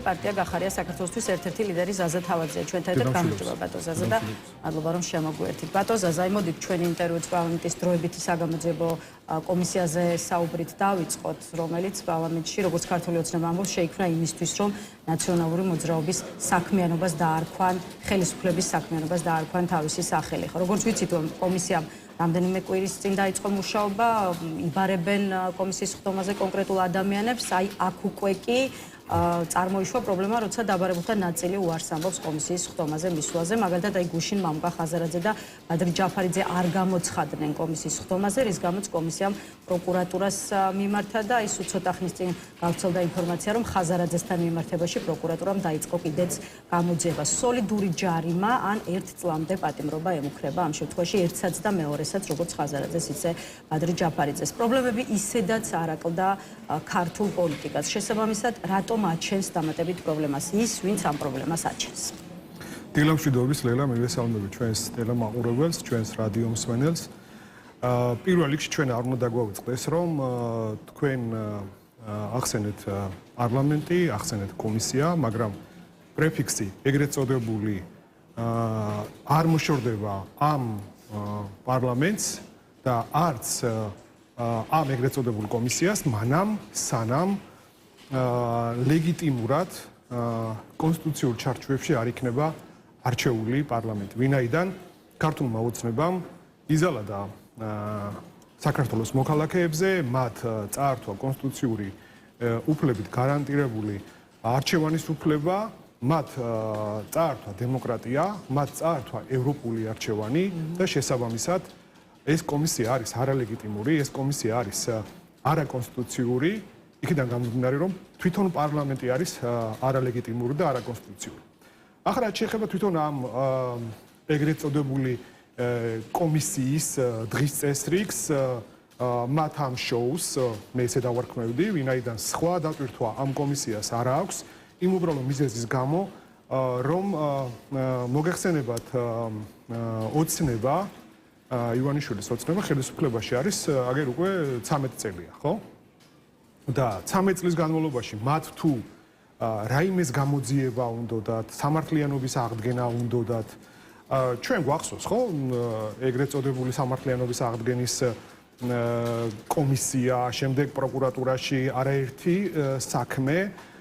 პარტია გახარია საქართველოსთვის ერთ-ერთი ლიდერი ზაზა თავაძეა. ჩვენთან ერთად გამარჯობა ბატონ ზაზა და მადლობა რომ შემოგვიერთით. ბატონ ზაზა, მოდით ჩვენი ინტერვიუც პარლამენტის დროებითი საგამოძიებო კომისიაზე საუბრით დავიწყოთ, რომელიც პარლამენტში, როგორც ქართული ოცნება ამბობს, შეიქმნა იმისთვის, რომ ნაციონალური მოძრაობის საქმიანობას დაარქვან, ხელისუფლების საქმიანობას დაარქვან თავისი სახელი. როგორც ვიცით, კომისიამ რამდენიმე კვირის წინ დაიწყო მუშაობა, იბარებენ კომისიის ხდომაზე კონკრეტულ ადამიანებს, აი აქ უკვე კი წარმოიშვა პრობლემა, როცა დაბარებულთა ნაწილი უარს ამბობს კომისიის ხდომაზე მისვლაზე, მაგალითად აი გუშინ მამუკა ხაზარაძე და ბადრი ჯაფარიძე არ გამოცხადდნენ კომისიის ხდომაზე, რის გამოც კომისიამ პროკურატურას მიმართა და აი სულ ცოტა ხნის წინ გავრცელდა ინფორმაცია, რომ ხაზარაძესთან მიმართებაში პროკურატურამ დაიწყო კიდეც გამოძიება. სოლიდური ჯარიმა ან ერთ წლამდე პატიმრობა ემუქრება ამ შემთხვევაში ერთსაც და მეორესაც, როგორც ხაზარაძეს, ისე ბადრი ჯაფარიძეს. პრობლემები ისედაც არ აკლდა ქართულ პოლიტიკას. შესაბამისად, რატომ აჩენს დამატებით პრობლემას ის, ვინც ამ პრობლემას აჩენს. დილამშვიდობის ლელა, მივესალმები ჩვენს ტელემაყურებელს, ჩვენს რადიო მსმენელს. პირველ რიგში ჩვენ არ უნდა დაგვაუწყდეს, რომ თქვენ ახსენეთ პარლამენტი, ახსენეთ კომისია, მაგრამ პრეფიქსი ეგრეთ წოდებული არ მოშორდება ამ პარლამენტს და არც ამ ეგრეთ წოდებულ კომისიას, მანამ სანამ ლეგიტიმურად კონსტიტუციურ ჩარჩოებში არ იქნება არჩეული პარლამენტი. ვინაიდან ქართულმა ოცნებამ იზალადა საქართველოს მოქალაქეებზე, მათ წაართვა კონსტიტუციური უფლებით გარანტირებული არჩევანის უფლება, მათ წაართვა დემოკრატია, მათ წაართვა ევროპული არჩევანი და შესაბამისად ეს კომისია არის არალეგიტიმური, ეს კომისია არის არაკონსტიტუციური. იქიდან გამომდინარე, რომ თვითონ პარლამენტი არის არალეგიტიმური და არაკონსტიტუციური. ახლა რაც შეეხება თვითონ ამ ეგრეთ წოდებული კომისიის დღის წესრიგს, მათ ამ შოუს მე ესე დავარქმევდი, ვინაიდან სხვა დატვირთვა ამ კომისიას არ აქვს, იმ უბრალო მიზეზის გამო, რომ მოგეხსენებათ ოცნება, ივანიშვილის ოცნება ხელისუფლებაში არის აგერ უკვე 13 წელია, ხო? და 13 წლის განმავლობაში მათ თუ რაიმეს გამოძიება უნდათ, სამართლიანობის აღდგენა უნდათ, ჩვენ გვახსოვს, ხო, ეგრეთ წოდებული სამართლიანობის აღდგენის კომისია, შემდეგ პროკურატურაში არაერთი საქმე,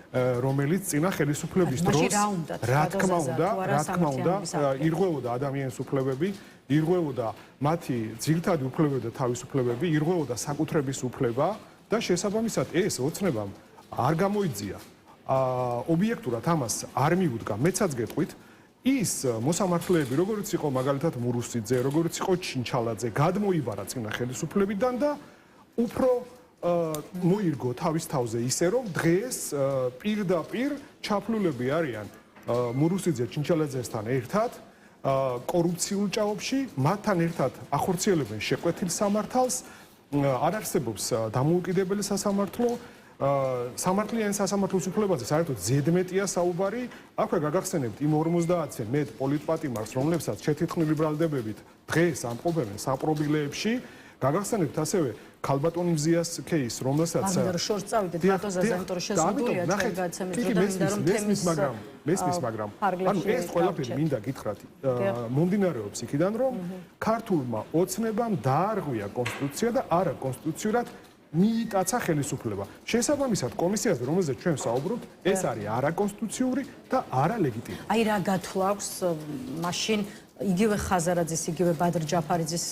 რომელიც წინა ხელისუფლების დროს რა თქმა უნდა, ირღვეოდა ადამიანის უფლებები, ირღვეოდა მათი ძირითადი უფლებები და თავისუფლებები, ირღვეოდა საკუთრების უფლება და შესაბამისად ეს ოცნებამ არ გამოიძია ობიექტურად ამას არ მიუდგა, მეცაც გეტყვით, ის მოსამართლეები, როგორც იყო მაგალითად მურუსიძე, როგორც იყო ჩინჩალაძე, გადმოიბარა წინა ხელისუფლებიდან და უფრო მოირგო თავის თავზე ისე, რომ დღეს პირდაპირ ჩაფლულები არიან მურუსიძე ჩინჩალაძესთან ერთად კორუფციულ ჭაობში, მათთან ერთად ახორციელებენ შეკვეთილ სამართალს, არ არსებობს დამოუკიდებელი სასამართლო, სამართლიანი სასამართლოს უფლებაზე საერთოდ ზედმეტია საუბარი. აქვე გაგახსენებთ იმ 50-ზე მეტ პოლიტპატიმარს, რომლებსაც შეთითხმული ბრალდებებით დღეს ამყოფებენ საპრობილეებში. გაგახსენებთ ასევე ქალბატონი მზიას кейს, რომელსაც შორს წავიდეთ ბატონ ზაზა, იმიტომ რომ შეზღუდულია ჩვენ გაცემით და მინდა რომ თემის მაგრამ ანუ ეს ყველაფერი მინდა გითხრათ მომდინარეობს იქიდან, რომ ქართულმა ოცნებამ დაარღვია კონსტიტუცია და არაკონსტიტუციურად მიიტაცა ხელისუფლება. შესაბამისად კომისიაზე, რომელზეც ჩვენ საუბრობთ, ეს არის არაკონსტიტუციური და არალეგიტიმური. აი რა გათვლა აქვს მაშინ იგივე ხაზარაძის, იგივე ბადრი ჯაფარიძის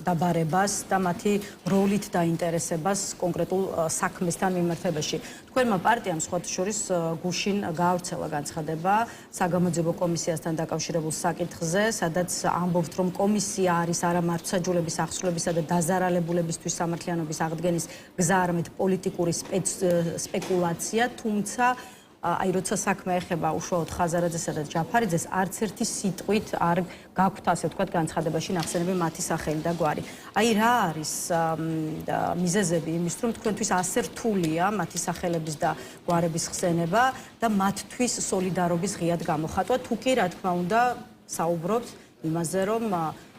დაბარებას და მათი როლით დაინტერესებას კონკრეტულ საქმესთან მიმართებაში. თქვენმა პარტიამ სხვათა შორის გუშინ გაავრცელა განცხადება საგამოძიებო კომისიასთან დაკავშირებულ საკითხზე, სადაც ამბობთ, რომ კომისია არის არა მართლმსაჯულების აღსრულებისა და დაზარალებულებისთვის სამართლიანობის აღდგენის გზა, არამედ პოლიტიკური სპეკულაცია, თუმცა აი როცა საქმე ეხება უშუალოდ ხაზარაძესა და ჯაფარიძეს, არც ერთი სიტყვით არ გაქვთ, ასე ვთქვათ, განცხადებაში ნახსენები მათი სახელი და გვარი. აი რა არის მიზეზები იმის, რომ თქვენთვის ასე რთულია მათი სახელების და გვარების ხსენება და მათთვის სოლიდარობის ღიად გამოხატვა, თუ კი რა თქმა უნდა საუბრობთ იმაზე, რომ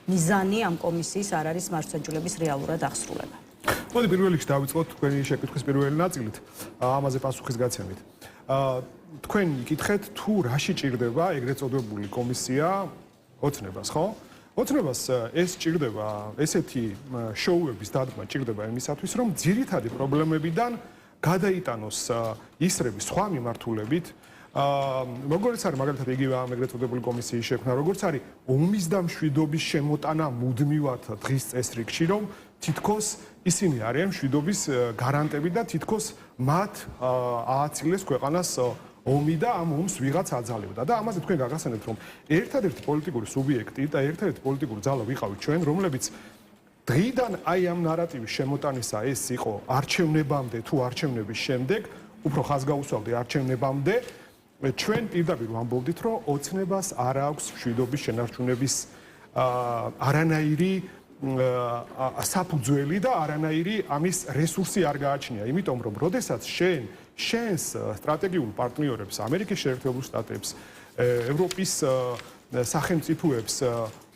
მიზანი ამ კომისიის არ არის მართლმსაჯულების რეალურად აღსრულება. მოდი პირველ რიგში დავიწყოთ თქვენი შეკითხვის პირველი ნაწილით, ამაზე პასუხის გაცემით. თქვენ იკითხეთ თუ რაში ჭირდება ეგრეთ წოდებული კომისია ოცნებას, ხო? ოცნებას ეს ჭირდება, ესეთი შოუების დადგმა ჭირდება იმისათვის, რომ ძირითადი პრობლემებიდან გადაიტანოს ისრები სხვა მიმართულებით. როგორც არის მაგალითად იგივე ამ ეგრეთ წოდებული კომისიის შექმნა, როგორც არის ომის და მშვიდობის შემოტანა მუდმივად დღის წესრიგში, რომ თითქოს ისინი არიან მშვიდობის გარანტები და თითქოს მათ ააცილეს ქვეყანას ომი და ამ ომს ვიღაც აძალებდა და ამაზე თქვენ გაგახსენებთ, რომ ერთადერთი პოლიტიკური სუბიექტი და ერთადერთი პოლიტიკური ძალა ვიყავით ჩვენ, რომლებიც დღიდან აი ამ ნარატივის შემოტანისა ეს იყო არჩევნებამდე თუ არჩევნების შემდეგ, უფრო ხაზგაუსვავდი არჩევნებამდე, ჩვენ პირდაპირ ვამბობდით, რომ ოცნებას არ აქვს მშვიდობის შენარჩუნების არანაირი საფუძველი და არანაირი ამის რესურსი არ გააჩნია, იმიტომ რომ როდესაც შენს სტრატეგიულ პარტნიორებს, ამერიკის შეერთებულ შტატებს, ევროპის სახელმწიფოებს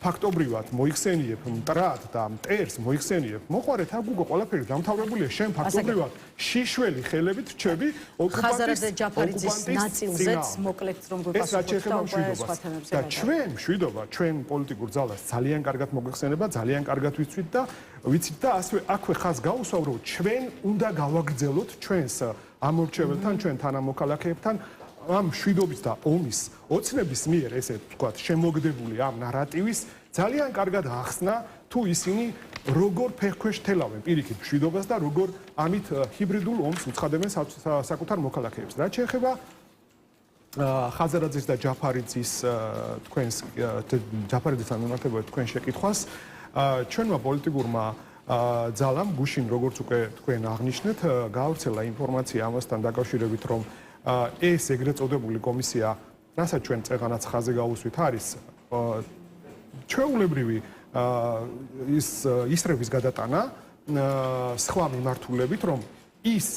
ფაქტობრივად მოიხსენიებ მტრად და მტერს მოიხსენიებ, მოყარეთ აქ უკვე ყველაფერი დამთავრებულია, შენ ფაქტობრივად შიშველი ხელებით რჩები ოკუპანტის ნაწილზეც მოკლედ რომ გვეპასუხოთ და ჩვენ მშვიდობა, ჩვენ პოლიტიკურ ძალას ძალიან კარგად მოგვეხსენება, ძალიან კარგად ვიცით და ასევე აქვე ხაზ გაუსვავ, რომ ჩვენ უნდა გავაგრძელოთ ჩვენს ამორჩეველთან, ჩვენ თანამოქალაქეებთან ამ მშვიდობის და ომის ოცნების მიერ ესე ვთქვათ შემოგდებული ამ ნარატივის ძალიან კარგად ახსნა თუ ისინი როგორ ფეხქვეშ თელავენ პირიქით მშვიდობას და როგორ ამით ჰიბრიდულ ომს უცხადებენ საკუთარ მოქალაქეებს. რაც შეეხება ხაზარაძის და ჯაფარიძის თქვენს ჯაფარიძისთან მიმართებად თქვენ შეკითხვას, ჩვენმა პოლიტიკურმა ძალამ გუშინ როგორც უკვე თქვენ აღნიშნეთ, გაავრცელა ინფორმაცია ამასთან დაკავშირებით, რომ ეს ეგრეთ წოდებული კომისია, რასაც ჩვენ წეღანაც ხაზე გაუსვით, არის ჩვეულებრივი ისრების გადატანა სხვა მიმართულებით, რომ ის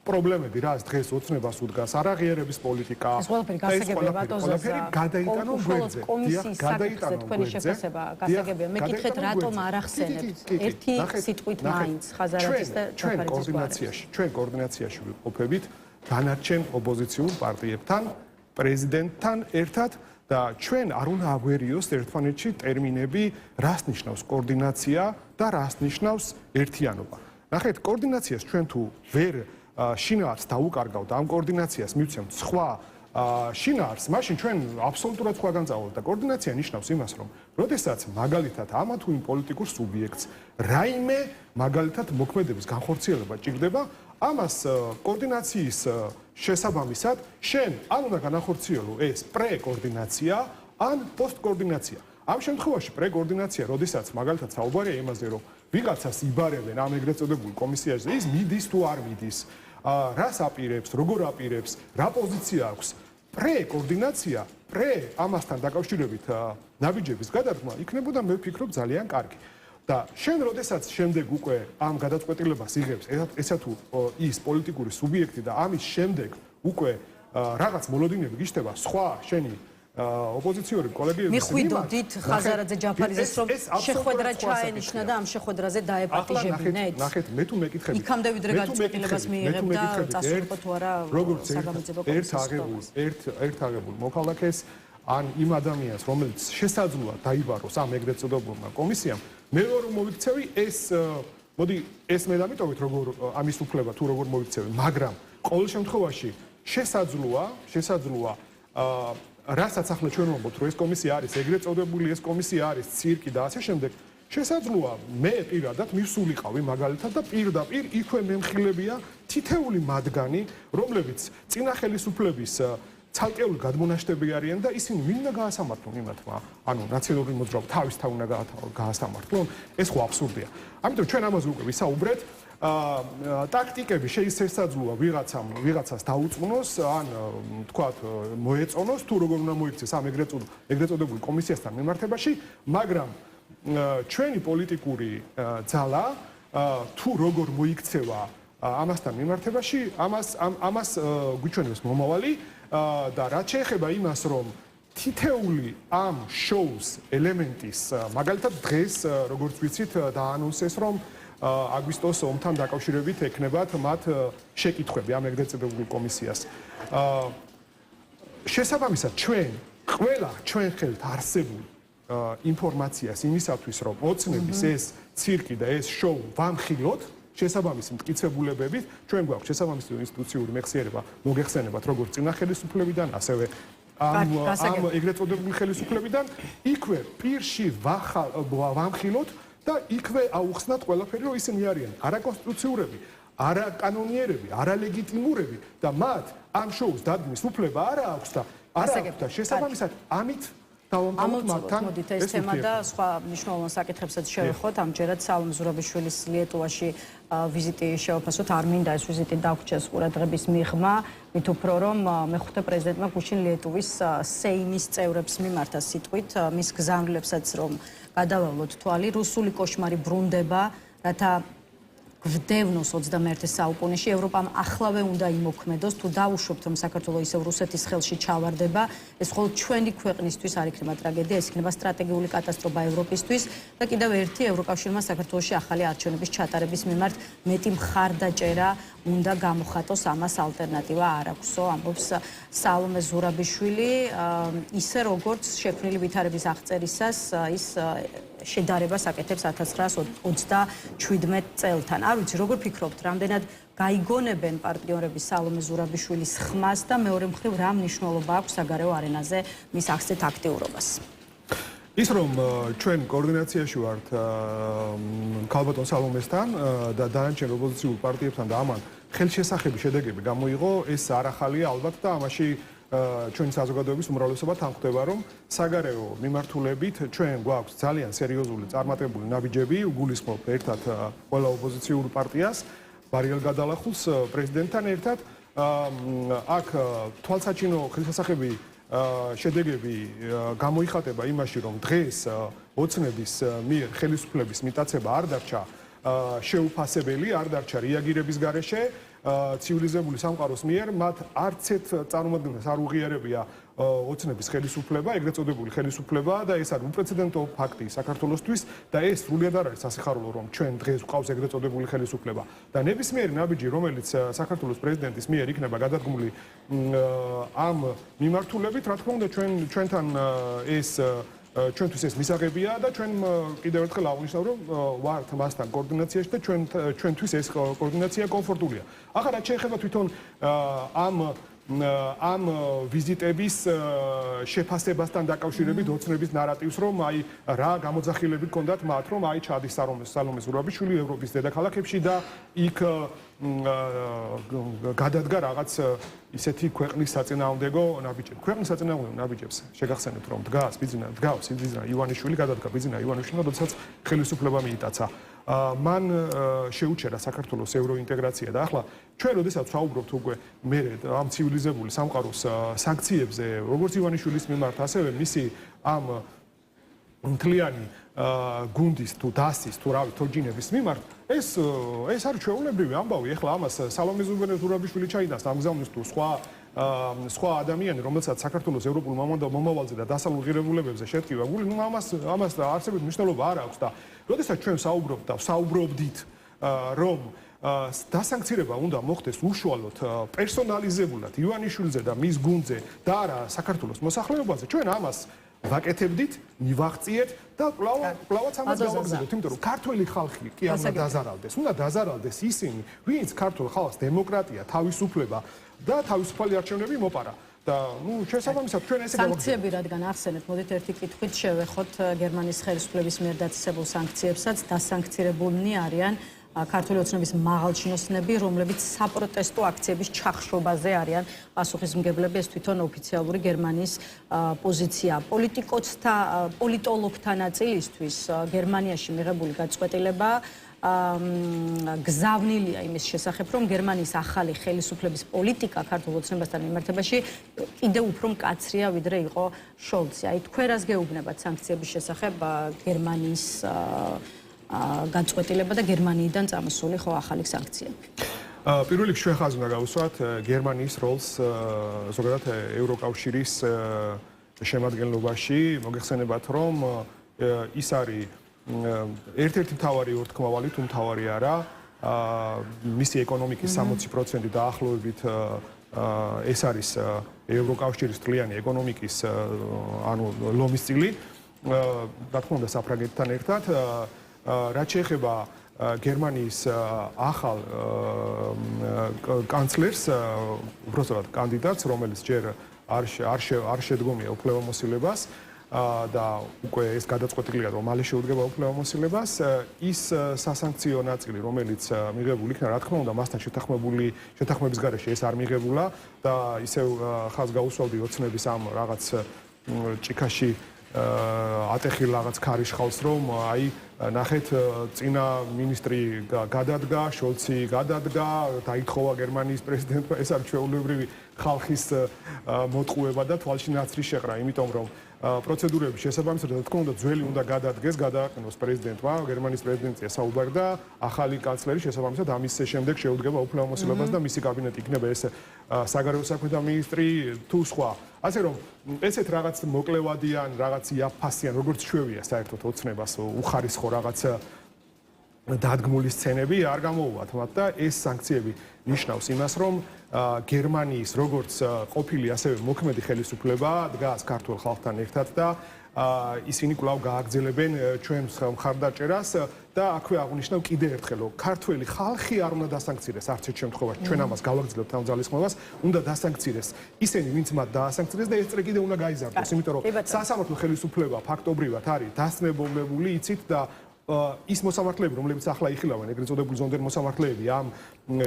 პრობლემები, რაც დღეს ოცნებას უდგას, არაღიარების პოლიტიკა, ეს ყველაფერი გასაგებია ბატონზე, გადაიტანონ გვერდზე. გადაიტანონ თქვენი შეფასება გასაგებია. მეკითხეთ, რატომ არ ახსენებთ ერთი სიტყვით მაინც ხაზარაძის და ჯაფარიძის ჩვენ კოორდინაციაში ვიყოფებით დანარჩენ ოპოზიციურ პარტიებთან, პრეზიდენტთან ერთად და ჩვენ არ უნდა აგვერიოს ერთმანეთში ტერმინები, რას ნიშნავს კოორდინაცია და რას ნიშნავს ერთიანობა. ნახეთ, კოორდინაციას ჩვენ თუ ვერ შინაარს დაუკარგავთ, ამ კოორდინაციას მივცემთ სხვა შინაარს, მაშინ ჩვენ აბსოლუტურად სხვაგან წავალთ და კოორდინაცია ნიშნავს იმას, რომ როდესაც მაგალითად ამა თუ იმ პოლიტიკურ სუბიექტს რაიმე მაგალითად მოქმედების განხორციელება ჭირდება, ამას კოორდინაციის შესაბამისად შენ ან უნდა განახორციელო ეს პრეკოორდინაცია, ან პოსტკოორდინაცია. ამ შემთხვევაში პრეკოორდინაცია, როდესაც მაგალითად საუბარია იმაზე, რომ ვიღაცას იბარებენ ამ ეგრეთ წოდებულ კომისიაში, ის მიდის თუ არ მიდის, რას აპირებს, როგორ აპირებს, რა პოზიცია აქვს. პრეკოორდინაცია, ამასთან დაკავშირებით ნაბიჯების გადადგმა იქნებოდა, მე ვფიქრობ, ძალიან კარგი. და შენ როდესაც შემდეგ უკვე ამ გადაწყვეტილებას იღებს ესა თუ ის პოლიტიკური სუბიექტი და ამის შემდეგ უკვე რაღაც მოლოდინები გიშდება სხვა შენი ოპოზიციური კოლეგიების მიხვიდოდით ხაზარაძე ჯაფარიძეს რომ შეხვედრა ჩაენიშნა და ამ შეხვედრაზე დაეპატიჟებინეთ. ნახეთ, მე თუ მეკითხები. იქამდე ვიდრე გადაწყვეტილებას მიიღებ და წასულიყო თუ არა საგამოძიებო კომისიის ერთ აღებულ მოქალაქეს ან იმ ადამიანს, რომელიც შესაძლოა დაიბაროს ამ ეგრეთ წოდებულმა კომისიამ, მე რომ მოვიქცევი მოდი ეს მე დამიტოვეთ როგორ ამის უფლება თუ როგორ მოვიქცევი, მაგრამ ყოველ შემთხვევაში შესაძლოა რასაც ახლა ჩვენ ვამბობთ, რომ ეს კომისია არის ეგრეთ წოდებული, ეს კომისია არის ცირკი და ასე შემდეგ, შესაძლოა მე პირადად მივსულიყავი მაგალითად და პირდაპირ იქვე მემხილებია თითეული მათგანი, რომლებიც წინა ხელისუფლების ცალკეული გადმონაშთები არიან და ისინი ვინ უნდა გაასამართლონ იმათმა, ანუ ნაციონალური მოძრაობა თავისთავად უნდა გაასამართლონ, ეს ხო აბსურდია. ამიტომ ჩვენ ამაზე უკვე ვისაუბრეთ. ტაქტიკები შესაძლოა ვიღაცას დაუწმუნოს, ან თქვათ მოეწონოს, თუ როგორ უნდა მოიქცეს ამ ეგრეთ წოდებული კომისიასთან მიმართებაში, მაგრამ ჩვენი პოლიტიკური ძალა თუ როგორ მოიქცევა ამასთან მიმართებაში, ამას გვიჩვენებს მომავალი და რაც შეეხება იმას, რომ თითეული ამ შოუს ელემენტის, მაგალითად დღეს, როგორც ვიცით, დაანონსეს, რომ აგვისტოს ომთან დაკავშირებით ექნებათ მათ შეკითხვები ამ ეგრეთ წოდებულ კომისიას. შესაბამისად ჩვენ ყველა ჩვენ ხელთ არსებულ ინფორმაციას იმისათვის რომ ოცნების ეს ცირკი და ეს შოუ ვამხილოთ შესაბამისი მტკიცებულებებით ჩვენ გვაქვს შესაბამისი ინსტიტუციური მეხსიერება მოგეხსენებათ როგორც წინა ხელისუფლებიდან ასევე ამ ეგრეთ წოდებული ხელისუფლებიდან იქვე პირში ვამხილოთ და იქვე აუხსნათ ყველაფერი რომ ისინი არიან არაკონსტიტუციურები არაკანონიერები არალეგიტიმურები და მათ ამ შოუს დადგმის უფლება არ აქვს და არ აქვს და შესაბამისად ამით მოდით ეს თემა და სხვა მნიშვნელოვან საკითხებსაც შევეხოთ. ამჯერად სალომე ზურაბიშვილის ლიეტუვაში ვიზიტი შევაფასოთ. არ მინდა ეს ვიზიტი დაგვრჩეს ყურადღების მიღმა, მით უფრო რომ მეხუთე პრეზიდენტმა გუშინ ლიეტუვის სეიმის წევრებს მიმართა სიტყვით მის გზავნილებსაც რომ გადავავლოთ თვალი, რუსული კოშმარი ბრუნდება, რათა გვდევნოს 21 საუკუნეში ევროპამ ახლავე უნდა იმოქმედოს თუ დაუშვებთ რომ საქართველოს ისევ რუსეთის ხელში ჩავარდება ეს მხოლოდ ჩვენი ქვეყნისთვის არ იქნება ტრაგედია ეს იქნება სტრატეგიული კატასტროფა ევროპისთვის და კიდევ ერთი ევროკავშირმა საქართველოში ახალი არჩევნების ჩატარების მიმართ მეტი მხარდაჭერა უნდა გამოხატოს ამას ალტერნატივა არ აქვსო ამბობს სალომე ზურაბიშვილი ისე როგორც შექმნილი ვითარების აღწერისას ის შედარებას აკეთებს 1927 წელთან. არ ვიცი, როგორ ფიქრობთ, რამდენად გაიგონებენ პარტნიორები სალომე ზურაბიშვილის ხმას და მეორე მხრივ რა მნიშვნელობა აქვს საგარეო არენაზე მის აღზრდით აქტიურობას? ის რომ ჩვენ კოორდინაციაში ვართ ქალბატონ სალომესთან და დანარჩენ ოპოზიციურ პარტიებთან და ამან ხელშესახები შედეგები გამოიღო, ეს არ ახალია ალბათ და ამაში ჩვენი საზოგადოების უმრავლესობა თანხმდება რომ საგარეო მიმართულებით ჩვენ გვაქვს ძალიან სერიოზული წარმატებული ნაბიჯები უგულისხმობ ერთად ყველა ოპოზიციურ პარტიას ბარიელ გადალახულს პრეზიდენტთან ერთად აქ თვალსაჩინო ხელშესახები შედეგები გამოიხატება იმაში რომ დღეს ოცნების მიერ ხელისუფლების მიტაცება არ დარჩა შეუფასებელი არ დარჩა რეაგირების გარეშე ცივილიზებული სამყაროს მიერ მათ არც ერთ წარმომადგენელს არ უღიარებია ოცნების ხელისუფლება, ეგრეთ წოდებული ხელისუფლება და ეს არის უპრეცედენტო ფაქტი საქართველოსთვის და ეს სრულიად არ არის სასიხარულო რომ ჩვენ დღეს გვყავს ეგრეთ წოდებული ხელისუფლება და ნებისმიერი ნაბიჯი რომელიც საქართველოს პრეზიდენტის მიერ იქნება გადადგმული ამ მიმართულებით რა თქმა უნდა ჩვენთან ეს ჩვენთვის ეს მისაღებია და ჩვენ კიდევ ერთხელ აღნიშნავ რომ ვართ მასთან კოორდინაციაში და ჩვენთვის ეს კოორდინაცია კომფორტულია. ახლა რაც შეეხება თვითონ ამ ვიზიტების შეფასებასთან დაკავშირებით ოცნების ნარატივს რომ აი რა გამოძახილები ჰქონდათ მათ რომ აი ჩადის სალომე ზურაბიშვილი ევროპის დედაქალაქებში და იქ გადადგა რაღაც ისეთი ქვეყნის საწინააღმდეგო ნაბიჯები. ქვეყნის საწინააღმდეგო ნაბიჯებს შეგახსენებთ რომ დგავს ბიძინა ივანიშვილი გადადგა ბიძინა ივანიშვილმა როდესაც ხელისუფლება მიიტაცა. მან შეუჩერა საქართველოს ევროინტეგრაცია და ახლა ჩვენ როდესაც ვსაუბრობთ უკვე მერე ამ ცივილიზებული სამყაროს სანქციებზე როგორც ივანიშვილის მიმართ ასევე მისი ამ მთლიანი გუნდის თუ დასის თუ რავი თოჯინების მიმართ ეს არის ჩვეულებრივი ამბავი. ახლა ამას სალომე ზურაბიშვილი ჩაიდანს ამგზავნეს თუ სხვა ადამიანი რომელსაც საქართველოს ევროპულ მომავალზე და დასავლურ ღირებულებებზე შეtkივა გული ნუ ამას არსებითი მნიშვნელობა არ აქვს და როდესაც ჩვენ საუბრობდით რომ დასანქცირება უნდა მოხდეს უშუალოდ პერსონალიზებულად ივანიშვილზე და მის გუნდზე და არა საქართველოს მოსახლეობაზე ჩვენ ამას ვაკეთებდით, მივაღწიეთ და კლავაც ამას გავაგზავნებთ, იმიტომ რომ ქართველი ხალხი კი არ უნდა დაზარალდეს. უნდა დაზარალდეს ისინი, ვინც ქართულ ხალხს დემოკრატია, თავისუფლება და თავისუფალი არჩევნები მოპარა. და ნუ შესაბამისად ჩვენ ესე გავაგზავნებთ. სანქციები რადგან ახსენეთ, მოდით ერთი კითხვით შევეხოთ გერმანიის ხელისუფლების მიერ დაწესებულ სანქციებსაც, დასანქცირებულნი არიან ქართული ოცნების მაღალჩინოსნები, რომლებიც საპროტესტო აქციების ჩახშობაზე არიან პასუხისმგებლები, ეს თვითონ ოფიციალური გერმანიის პოზიცია. პოლიტოლოგთა ნაწილისთვის გერმანიაში მიღებული გაწყვეტილება გზავნილია იმის შესახებ, რომ გერმანიის ახალი ხელისუფლების პოლიტიკა ქართულ ოცნებასთან მიმართებაში კიდევ უფრო მკაცრია, ვიდრე იყო შოლცი. აი თქვენ რას გეუბნებათ სანქციების შესახებ გერმანიის გაწყვეტილება და გერმანიიდან წამოსული ხო ახალი სანქციები. პირველ რიგში ჩვენ ხაზს უნდა გავუსვათ გერმანიის როლს ზოგადად ევროკავშირის შემადგენლობაში. მოგეხსენებათ რომ ის არის ერთ-ერთი მთავარი ორთქმავალი თუ მთავარი არა, მისი ეკონომიკის 60% დაახლოებით ეს არის ევროკავშირის თლიანი ეკონომიკის ანუ ლომის წილი, რა თქმა უნდა საფრანგეთთან ერთად, რაც შეეხება გერმანიის ახალ კანცლერს, უბრალოდ კანდიდატს, რომელიც ჯერ არ შედგომია უფლებამოსილებას და უკვე ეს გადაწყვეტილია, რომ მალე შეუდგება უფლებამოსილებას, ის სასანქციო ნაწილი, რომელიც მიღებული იქნა, რა თქმა უნდა, მასთან შეთანხმების გარეშე ეს არ მიღებულა და ისევ ხაზს გაუსვავდი ოცნების ამ რაღაც ჭიქაში ატეხილ რაღაც ქარიშხალს, რომ აი ნახეთ წინა მინისტრი გადადგა, შოლცი გადადგა, დაითხოვა გერმანიის პრეზიდენტმა, ეს არის ჩვეულებრივი ხალხის მოტყუება და თვალში ნაცრის შეყრა, იმიტომ რომ პროცედურების შესაბამისად, რა თქმა უნდა, ძველი უნდა გადადგეს, გადააყენოს პრეზიდენტმა, გერმანიის პრეზიდენტია საუბარდა, ახალი კანცლერი შესაბამისად ამის შემდეგ შეუდგება უფლებამოსილებას და მისი კაბინეტი იქნება ეს საგარეო საქმეთა მინისტრი თუ სხვა. ასე რომ ესეთ რაღაც მოკლევადიან, რაღაც იაფასიან, როგორც ჩვევია საერთოდ ოცნებას უხარისხო რაღაც დადგმული სცენები არ გამოუვათ მათ და ეს სანქციები ნიშნავს იმას, რომ გერმანიის როგორც ყოფილი ასევე მოქმედი ხელისუფლება დგას ქართულ ხალხთან ერთად და ისინი კვლავ გააგრძელებენ ჩვენს მხარდაჭერას და აქვე აღნიშნავ კიდევ ერთხელ, რომ ქართველი ხალხი არ უნდა დასანქცირდეს არც ერთ შემთხვევაში, ჩვენ ამას გავაგრძელებთ ამ ძალისხმევას, უნდა დასანქცირდეს ისინი, ვინც მათ დაასანქცირეს და ეს წრე კიდევ უნდა გაიზარდოს, იმიტომ რომ სასამართლო ხელისუფლება ფაქტობრივად არის დასნებობლებული, იცით და ის მოსამართლეები, რომლებიც ახლა იხილავენ, ეგრეთ წოდებული ზონდერ მოსამართლეები ამ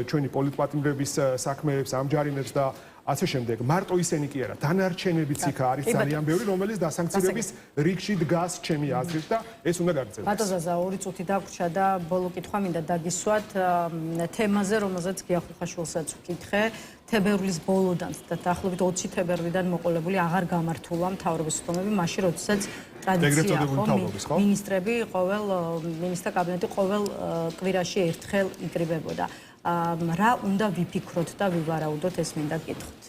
ჩვენი პოლიტპატიმრების საქმეებს, ამ ჯარიმებს და ასე შემდეგ, მარტო ისინი კი არა, დანარჩენებიც იქ არის ძალიან ბევრი, რომელიც დასანქცირების რიგში დგას ჩემი აზრით და ეს უნდა გაგრძელდეს. ბატონ ზაზა, 2 წუთი დაგვრჩა და ბოლო კითხვა მინდა დაგისვათ თემაზე, რომელზეც გიახუხაშვილსაც ვკითხე, თებერვლის ბოლოდან და დაახლოებით 20 თებერვლიდან მოყოლებული აღარ გამართულა მთავრობის სხდომები, მაშინ როდესაც ტრადიცია ხო, მინისტრები მინისტრთა კაბინეტი ყოველ კვირაში ერთხელ იკრიბებოდა. რა უნდა ვიფიქროთ და ვივარაუდოთ, ეს მინდა გკითხოთ.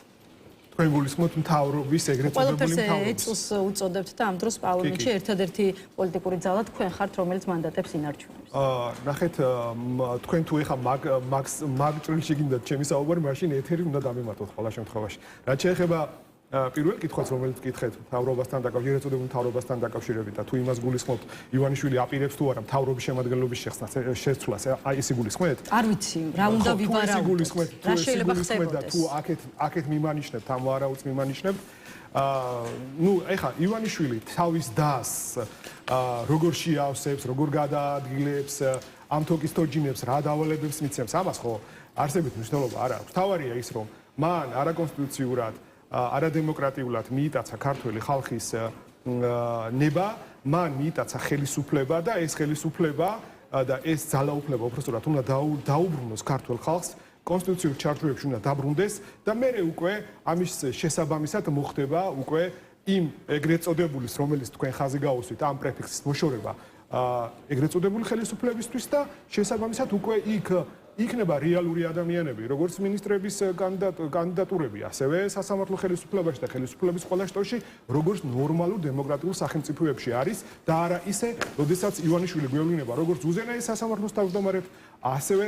თქვენ გულისხმობთ მთავრობის ეგრეთ წოდებული მთავრობის. ყველაფერს ეწს უწოდებთ და ამ დროს პარლამენტში ერთადერთი პოლიტიკური ძალა თქვენ ხართ, რომელიც მანდატებს ინარჩუნებს. ნახეთ, თქვენ თუ ეხა მაგ ჭრილში გინდათ ჩემი საუბარი, მაშინ ეთერი უნდა დამემართოთ ყველა შემთხვევაში. რაც შეეხება პირველ კითხვას, რომელიც გკითხეთ მთავრობასთან დაკავშირებით, წოდებულ მთავრობასთან დაკავშირებით და თუ იმას გულისხმობთ, ივანიშვილი აპირებს თუ არა მთავრობის შემადგენლობის შეცვლას, აი ისი გულისხმობთ? არ ვიცი, რა უნდა ვივარაუდოთ. რა შეიძლება ხდებოდეს? თუ აქეთ მიმანიშნებთ, ამ ვარაუდს მიმანიშნებთ, ნუ ეხა ივანიშვილი თავის დას როგორ შეავსებს, როგორ გადაადგილებს, ამ თოკის თოჯინებს, რა დავალებებს მიცემს, ამას ხო არსებით მნიშვნელობა არ აქვს. თავარია ის, რომ მან არაკონსტიტუციურად არადემოკრატიულად მიიტაცა ქართველი ხალხის ნება, მან მიიტაცა ხელისუფლება და ეს ხელისუფლება და ეს ძალაუფლება უბრალოდ უნდა დაუბრუნოს ქართულ ხალხს, კონსტიტუციურ ჩარჩოებში უნდა დაბრუნდეს და მერე უკვე ამის შესაბამისად მოხდება უკვე იმ ეგრეთ წოდებულის, რომელიც თქვენ ხაზი გაუსვით, ამ პრეფიქსის მოშორება ეგრეთ წოდებული ხელისუფლებისთვის და შესაბამისად უკვე იქნება რეალური ადამიანები, როგორც მინისტრების კანდიდატურები, ასევე სასამართლო ხელისუფლებაში და ხელისუფლების ყველა შტოში, როგორც ნორმალურ დემოკრატიულ სახელმწიფოებში არის და არა ისე, როდესაც ივანიშვილი გვევლინება, როგორც უზენაეს სასამართლოს თავმჯდომარედ, ასევე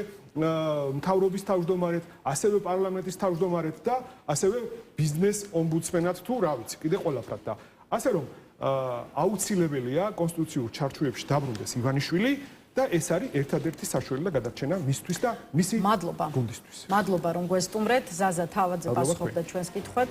მთავრობის თავმჯდომარედ, ასევე პარლამენტის თავმჯდომარედ და ასევე ბიზნეს ომბუდსმენად თუ რა ვიცი, კიდე ყველაფრად და ასე რომ აუცილებელია კონსტიტუციურ ჩარჩოებში დაბრუნდეს ივანიშვილი და ეს არის ერთადერთი საშუალო და გადარჩენა მისთვის და მისი გუნდისთვის. მადლობა რომ გვესტუმრეთ. ზაზა თავაძე პასუხობდა ჩვენს კითხვებს.